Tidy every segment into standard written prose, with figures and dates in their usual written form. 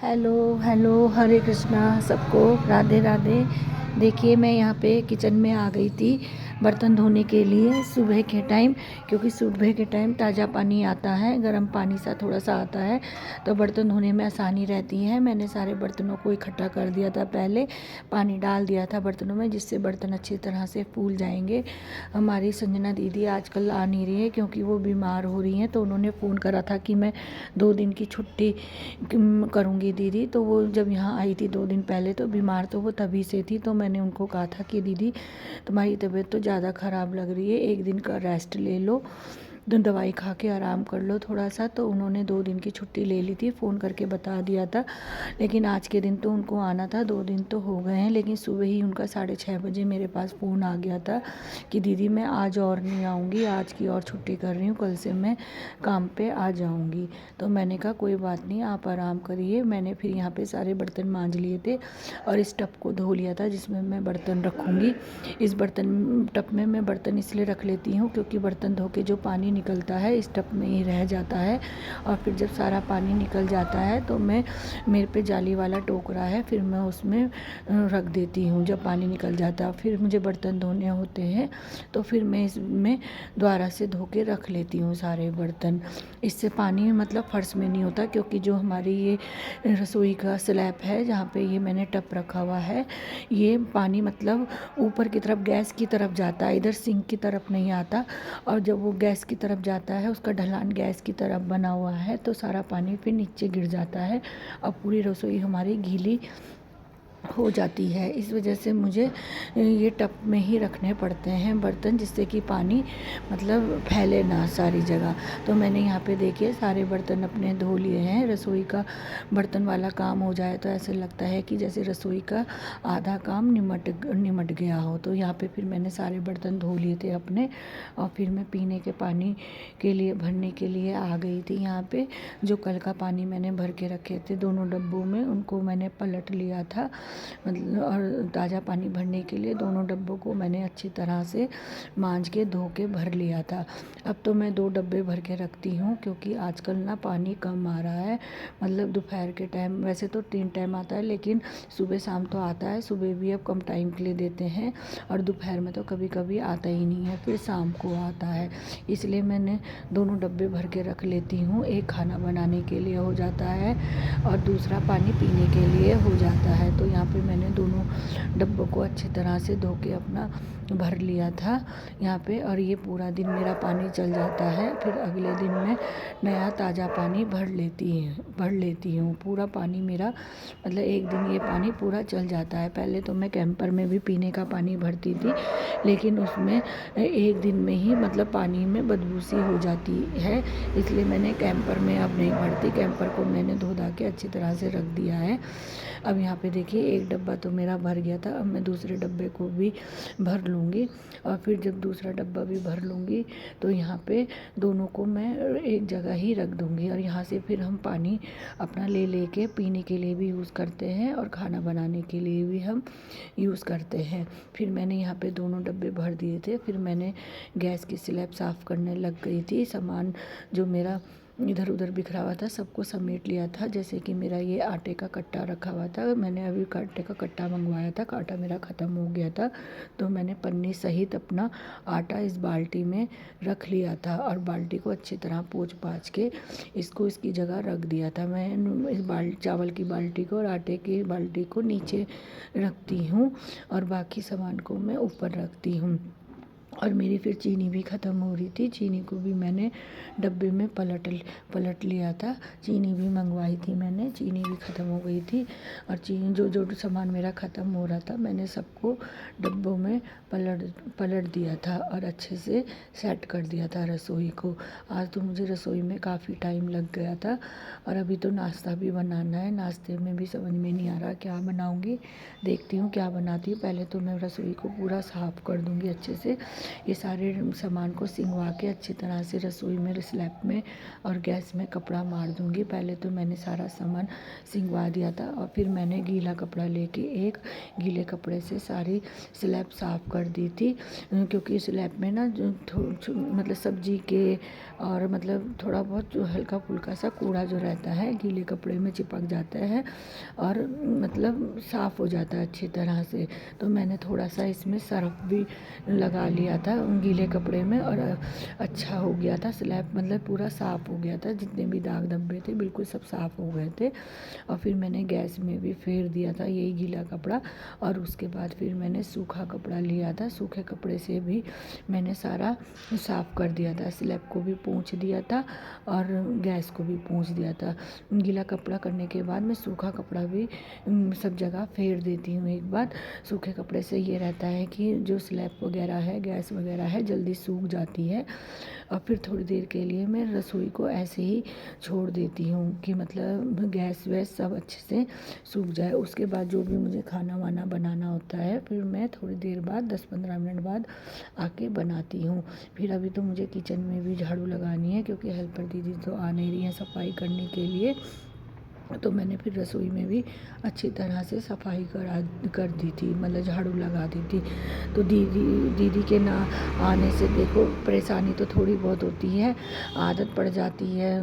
Hello hello, हरे कृष्णा सबको, राधे राधे। देखिए मैं यहाँ पे किचन में आ गई थी बर्तन धोने के लिए सुबह के टाइम, क्योंकि सुबह के टाइम ताज़ा पानी आता है, गर्म पानी सा थोड़ा सा आता है, तो बर्तन धोने में आसानी रहती है। मैंने सारे बर्तनों को इकट्ठा कर दिया था, पहले पानी डाल दिया था बर्तनों में, जिससे बर्तन अच्छी तरह से फूल जाएंगे। हमारी संजना दीदी आजकल आ नहीं रही है क्योंकि वो बीमार हो रही हैं, तो उन्होंने फ़ोन करा था कि मैं 2 दिन की छुट्टी करूँगी दीदी। तो वो जब यहाँ आई थी 2 दिन पहले, तो बीमार तो वो तभी से थी, तो मैंने उनको कहा था कि दीदी तुम्हारी तबीयत तो ज़्यादा ख़राब लग रही है, 1 दिन का रेस्ट ले लो, तो दवाई खा के आराम कर लो थोड़ा सा। तो उन्होंने 2 दिन की छुट्टी ले ली थी, फ़ोन करके बता दिया था। लेकिन आज के दिन तो उनको आना था, 2 दिन तो हो गए हैं, लेकिन सुबह ही उनका 6:30 बजे मेरे पास फ़ोन आ गया था कि दीदी मैं आज और नहीं आऊँगी, आज की और छुट्टी कर रही हूँ, कल से मैं काम पे आ जाऊँगी। तो मैंने कहा कोई बात नहीं, आप आराम करिए। मैंने फिर यहाँ पे सारे बर्तन मांज लिए थे और इस टब को धो लिया था जिसमें मैं बर्तन रखूँगी। इस बर्तन टब में मैं बर्तन इसलिए रख लेती हूँ क्योंकि बर्तन धो के जो पानी निकलता है इस टब में ही रह जाता है, और फिर जब सारा पानी निकल जाता है तो मेरे पे जाली वाला टोकरा है, फिर मैं उसमें रख देती हूँ। जब पानी निकल जाता है फिर मुझे बर्तन धोने होते हैं, तो फिर मैं इसमें दोबारा से धो के रख लेती हूँ सारे बर्तन। इससे पानी मतलब फर्श में नहीं होता, क्योंकि जो हमारी ये रसोई का स्लैब है जहाँ पे ये मैंने टब रखा हुआ है, ये पानी मतलब ऊपर की तरफ गैस की तरफ जाता है, इधर सिंक की तरफ नहीं आता। और जब वो गैस की तरफ जाता है, उसका ढलान गैस की तरफ बना हुआ है, तो सारा पानी फिर नीचे गिर जाता है और पूरी रसोई हमारी गीली हो जाती है। इस वजह से मुझे ये टब में ही रखने पड़ते हैं बर्तन, जिससे कि पानी मतलब फैले ना सारी जगह। तो मैंने यहाँ पे देखिए सारे बर्तन अपने धो लिए हैं। रसोई का बर्तन वाला काम हो जाए तो ऐसे लगता है कि जैसे रसोई का आधा काम निमट गया हो। तो यहाँ पे फिर मैंने सारे बर्तन धो लिए थे अपने, और फिर मैं पीने के पानी के लिए भरने के लिए आ गई थी यहाँ पे। जो कल का पानी मैंने भर के रखे थे दोनों डब्बों में, उनको मैंने पलट लिया था, मतलब और ताज़ा पानी भरने के लिए दोनों डब्बों को मैंने अच्छी तरह से मांज के धो के भर लिया था। अब तो मैं 2 डब्बे भर के रखती हूँ, क्योंकि आजकल ना पानी कम आ रहा है। मतलब दोपहर के टाइम वैसे तो 3 टाइम आता है, लेकिन सुबह शाम तो आता है। सुबह भी अब कम टाइम के लिए देते हैं, और दोपहर में तो कभी कभी आता ही नहीं है, फिर शाम को आता है। इसलिए मैंने दोनों डब्बे भर के रख लेती हूँ। एक खाना बनाने के लिए हो जाता है और दूसरा पानी पीने के लिए हो जाता है। तो यहाँ पे मैंने दोनों डब्बों को अच्छी तरह से धो के अपना भर लिया था यहाँ पे, और ये पूरा दिन मेरा पानी चल जाता है। फिर अगले दिन मैं नया ताज़ा पानी भर लेती हूँ। पूरा पानी मेरा मतलब 1 दिन ये पानी पूरा चल जाता है। पहले तो मैं कैंपर में भी पीने का पानी भरती थी, लेकिन उसमें 1 दिन में ही मतलब पानी में बदबू सी हो जाती है, इसलिए मैंने कैंपर में अब नहीं भरती। कैंपर को मैंने धो धा के अच्छी तरह से रख दिया है। अब यहाँ पे देखिए एक डब्बा तो मेरा भर गया था, अब मैं दूसरे डब्बे को भी भर लूँगी, और फिर जब दूसरा डब्बा भी भर लूँगी तो यहाँ पे दोनों को मैं एक जगह ही रख दूँगी। और यहाँ से फिर हम पानी अपना ले के पीने के लिए भी यूज़ करते हैं और खाना बनाने के लिए भी हम यूज़ करते हैं। फिर मैंने यहाँ पे दोनों डब्बे भर दिए थे, फिर मैंने गैस की स्लैब साफ़ करने लग गई थी। सामान जो मेरा इधर उधर बिखरा हुआ था सबको समेट लिया था। जैसे कि मेरा ये आटे का कट्टा रखा हुआ था, मैंने अभी आटे का कट्टा मंगवाया था, आटा मेरा ख़त्म हो गया था, तो मैंने पन्नी सहित अपना आटा इस बाल्टी में रख लिया था, और बाल्टी को अच्छी तरह पोंछ पाछ के इसको इसकी जगह रख दिया था। मैं इस चावल की बाल्टी को और आटे की बाल्टी को नीचे रखती हूँ, और बाकी सामान को मैं ऊपर रखती हूँ। और मेरी फिर चीनी भी ख़त्म हो रही थी, चीनी को भी मैंने डब्बे में पलट लिया था। चीनी भी मंगवाई थी मैंने, चीनी भी ख़त्म हो गई थी। और चीनी जो जो सामान मेरा ख़त्म हो रहा था मैंने सबको डब्बों में पलट दिया था और अच्छे से सेट कर दिया था रसोई को। आज तो मुझे रसोई में काफ़ी टाइम लग गया था, और अभी तो नाश्ता भी बनाना है। नाश्ते में भी समझ में नहीं आ रहा क्या बनाऊँगी, देखती हूँ क्या बनाती हूँ। पहले तो मैं रसोई को पूरा साफ़ कर दूँगी अच्छे से, ये सारे सामान को सिंगवा के अच्छी तरह से रसोई में स्लैब में और गैस में कपड़ा मार दूँगी। पहले तो मैंने सारा सामान सिंगवा दिया था और फिर मैंने गीला कपड़ा लेके एक गीले कपड़े से सारी स्लैब साफ़ कर दी थी, क्योंकि स्लैब में ना जो मतलब सब्जी के और मतलब थोड़ा बहुत जो हल्का फुल्का सा कूड़ा जो रहता है गीले कपड़े में चिपक जाता है और मतलब साफ़ हो जाता है अच्छी तरह से। तो मैंने थोड़ा सा इसमें सर्फ भी लगा लिया था गीले कपड़े में और अच्छा हो गया था स्लैब, मतलब पूरा साफ़ हो गया था, जितने भी दाग धब्बे थे बिल्कुल सब साफ़ हो गए थे। और फिर मैंने गैस में भी फेर दिया था यही गीला कपड़ा और उसके बाद फिर मैंने सूखा कपड़ा लिया था, सूखे कपड़े से भी मैंने सारा साफ़ कर दिया था, स्लैब को भी पोंछ दिया था और गैस को भी पोंछ दिया था। गीला कपड़ा करने के बाद मैं सूखा कपड़ा भी सब जगह फेर देती हूँ एक बार। सूखे कपड़े से ये रहता है कि जो स्लैब वगैरह है गैस वगैरह है जल्दी सूख जाती है। और फिर थोड़ी देर के लिए मैं रसोई को ऐसे ही छोड़ देती हूँ कि मतलब गैस वैस सब अच्छे से सूख जाए। उसके बाद जो भी मुझे खाना वाना बनाना होता है फिर मैं थोड़ी देर बाद 10-15 मिनट बाद आके बनाती हूँ। फिर अभी तो मुझे किचन में भी झाड़ू लगानी है क्योंकि हेल्पर दीदी तो आ नहीं रही हैं सफाई करने के लिए, तो मैंने फिर रसोई में भी अच्छी तरह से सफाई कर दी थी, मतलब झाड़ू लगा दी थी। तो दीदी के ना आने से देखो परेशानी तो थोड़ी बहुत होती है, आदत पड़ जाती है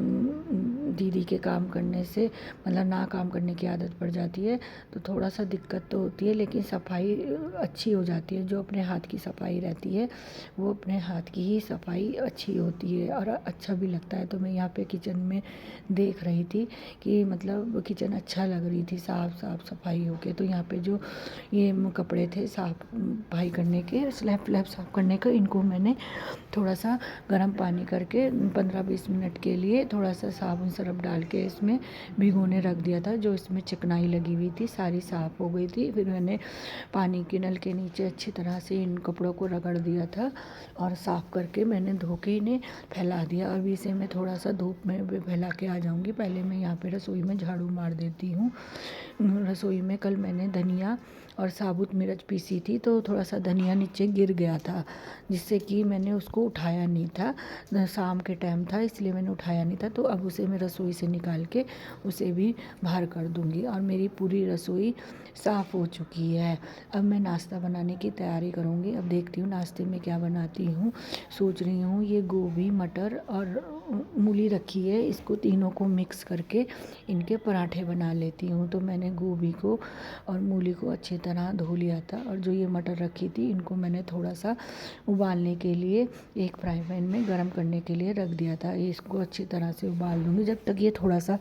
दीदी के काम करने से, मतलब ना काम करने की आदत पड़ जाती है तो थोड़ा सा दिक्कत तो होती है, लेकिन सफाई अच्छी हो जाती है। जो अपने हाथ की सफाई रहती है वो अपने हाथ की ही सफाई अच्छी होती है और अच्छा भी लगता है। तो मैं यहाँ पे किचन में देख रही थी कि मतलब किचन अच्छा लग रही थी साफ़ सफाई होके। तो यहाँ पे जो ये कपड़े थे साफ सफाई करने के स्लैब व्लैब साफ़ करने के, इनको मैंने थोड़ा सा गर्म पानी करके 15-20 मिनट के लिए थोड़ा सा साबुन सरफ डाल के इसमें भिगोने रख दिया था। जो इसमें चिकनाई लगी हुई थी सारी साफ़ हो गई थी। फिर मैंने पानी के नल के नीचे अच्छी तरह से इन कपड़ों को रगड़ दिया था और साफ़ करके मैंने धो के इन्हें फैला दिया। अभी इसे मैं थोड़ा सा धूप में भी फैला के आ जाऊँगी। पहले मैं यहाँ पे रसोई में झाड़ू मार देती हूँ। रसोई में कल मैंने धनिया और साबुत मिर्च पीसी थी तो थोड़ा सा धनिया नीचे गिर गया था, जिससे कि मैंने उसको उठाया नहीं था, शाम के टाइम था इसलिए मैंने उठाया नहीं था। तो अब उसे मैं रसोई से निकाल के उसे भी बाहर कर दूँगी और मेरी पूरी रसोई साफ़ हो चुकी है। अब मैं नाश्ता बनाने की तैयारी करूँगी। अब देखती हूँ नाश्ते में क्या बनाती हूँ। सोच रही हूँ ये गोभी मटर और मूली रखी है, इसको तीनों को मिक्स करके इनके पराठे बना लेती हूँ। तो मैंने गोभी को और मूली को अच्छी तरह धो लिया था और जो ये मटर रखी थी इनको मैंने थोड़ा सा उबालने के लिए एक फ्राई पैन में गर्म करने के लिए रख दिया था। इसको अच्छी तरह से उबाल दूँगी, जब तक ये थोड़ा सा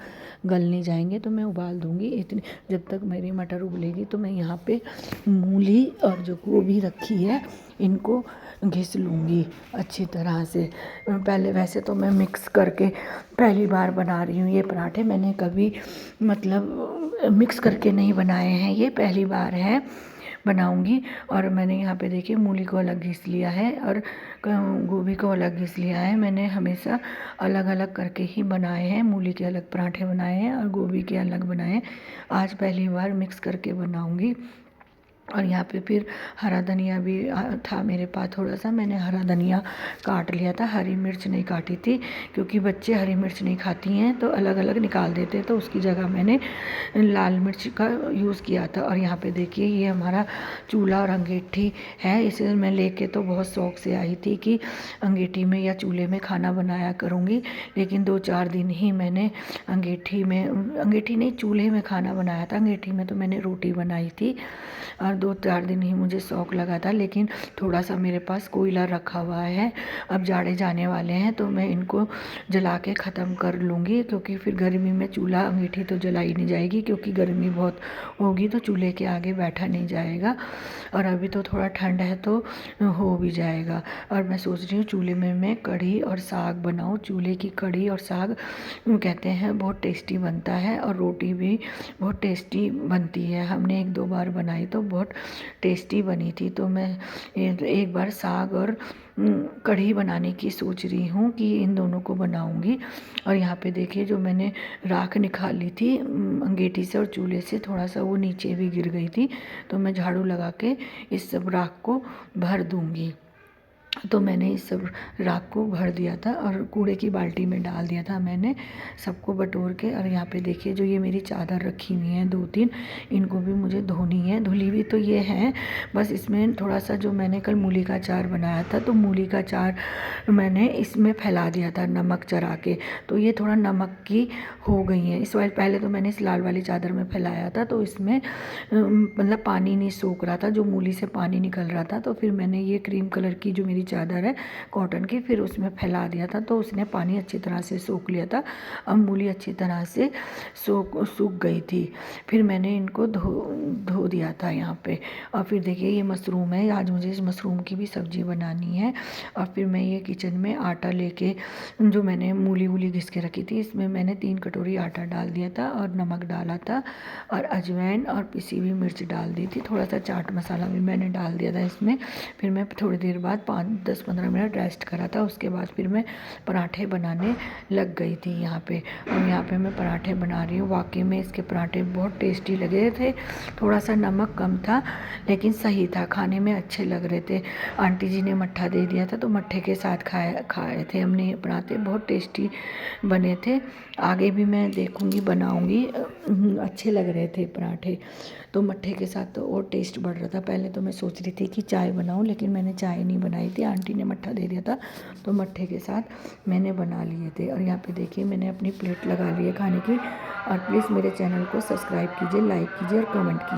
गल नहीं जाएंगे तो मैं उबाल दूँगी। इतनी जब तक मेरी मटर उबलेगी तो मैं यहाँ पे मूली और जो गोभी रखी है इनको घिस लूँगी अच्छी तरह से। पहले वैसे तो मैं मिक्स करके पहली बार बना रही हूँ ये पराठे, मैंने कभी मतलब मिक्स करके नहीं बनाए हैं, ये पहली बार है बनाऊंगी। और मैंने यहाँ पे देखिए मूली को अलग घिस लिया है और गोभी को अलग घिस लिया है। मैंने हमेशा अलग अलग करके ही बनाए हैं, मूली के अलग पराठे बनाए हैं और गोभी के अलग बनाए हैं। आज पहली बार मिक्स करके बनाऊंगी। और यहाँ पे फिर हरा धनिया भी था मेरे पास थोड़ा सा, मैंने हरा धनिया काट लिया था, हरी मिर्च नहीं काटी थी क्योंकि बच्चे हरी मिर्च नहीं खाती हैं तो अलग अलग निकाल देते, तो उसकी जगह मैंने लाल मिर्च का यूज़ किया था। और यहाँ पे देखिए ये हमारा चूल्हा और अंगीठी है, इसे मैं लेके तो बहुत शौक से आई थी कि अंगीठी में या चूल्हे में खाना बनाया करूँगी, लेकिन 2-4 दिन ही मैंने अंगीठी नहीं चूल्हे में खाना बनाया था। अंगीठी में तो मैंने रोटी बनाई थी और 2-4 दिन ही मुझे शौक लगा था, लेकिन थोड़ा सा मेरे पास कोयला रखा हुआ है, अब जाड़े जाने वाले हैं तो मैं इनको जला के ख़त्म कर लूँगी, क्योंकि फिर गर्मी में चूल्हा अंगीठी तो जलाई नहीं जाएगी क्योंकि गर्मी बहुत होगी तो चूल्हे के आगे बैठा नहीं जाएगा। और अभी तो थोड़ा ठंड है तो हो भी जाएगा। और मैं सोच रही हूँ चूल्हे में मैं कढ़ी और साग बनाऊँ। चूल्हे की कढ़ी और साग कहते हैं बहुत टेस्टी बनता है और रोटी भी बहुत टेस्टी बनती है। हमने 1-2 बार बनाई तो बहुत टेस्टी बनी थी। तो मैं एक बार साग और कढ़ी बनाने की सोच रही हूँ कि इन दोनों को बनाऊँगी। और यहाँ पे देखिए जो मैंने राख निकाली थी अंगीठी से और चूल्हे से, थोड़ा सा वो नीचे भी गिर गई थी, तो मैं झाड़ू लगा के इस सब राख को भर दूँगी। तो मैंने इस सब राख को भर दिया था और कूड़े की बाल्टी में डाल दिया था मैंने सबको बटोर के। और यहाँ पे देखिए जो ये मेरी चादर रखी हुई हैं 2-3, इनको भी मुझे धोनी है। धुली हुई तो ये है, बस इसमें थोड़ा सा जो मैंने कल मूली का अचार बनाया था, तो मूली का अचार मैंने इसमें फैला दिया था नमक चढ़ा के, तो ये थोड़ा नमक की हो गई हैं इस वाले। पहले तो मैंने इस लाल वाली चादर में फैलाया था, तो इसमें मतलब पानी नहीं सोख रहा था, जो मूली से पानी निकल रहा था। तो फिर मैंने ये क्रीम कलर की जो मेरी चादर है कॉटन की, फिर उसमें फैला दिया था, तो उसने पानी अच्छी तरह से सोख लिया था। अब मूली अच्छी तरह से सूख गई थी। फिर मैंने इनको धो दिया था यहाँ पे। और फिर देखिए ये मशरूम है, आज मुझे इस मशरूम की भी सब्ज़ी बनानी है। और फिर मैं ये किचन में आटा लेके जो मैंने मूली वूली घिस के रखी थी, इसमें मैंने 3 कटोरी आटा डाल दिया था और नमक डाला था और अजवाइन और पिसी हुई मिर्च डाल दी थी। थोड़ा सा चाट मसाला भी मैंने डाल दिया था इसमें। फिर मैं थोड़ी देर बाद 5-10-15 मिनट रेस्ट करा था, उसके बाद फिर मैं पराठे बनाने लग गई थी यहाँ पे। और यहाँ पे मैं पराठे बना रही हूँ। वाकई में इसके पराठे बहुत टेस्टी लगे थे, थोड़ा सा नमक कम था लेकिन सही था, खाने में अच्छे लग रहे थे। आंटी जी ने मट्ठा दे दिया था, तो मट्ठे के साथ खाए थे हमने ये पराठे, बहुत टेस्टी बने थे। आगे भी मैं देखूँगी बनाऊँगी, अच्छे लग रहे थे पराठे। तो मट्ठे के साथ तो और टेस्ट बढ़ रहा था। पहले तो मैं सोच रही थी कि चाय बनाऊं, लेकिन मैंने चाय नहीं बनाई थी, आंटी ने मट्ठा दे दिया था, तो मट्ठे के साथ मैंने बना लिए थे। और यहाँ पे देखिए मैंने अपनी प्लेट लगा ली है खाने की। और प्लीज़ मेरे चैनल को सब्सक्राइब कीजिए, लाइक कीजिए और कमेंट कीजिए।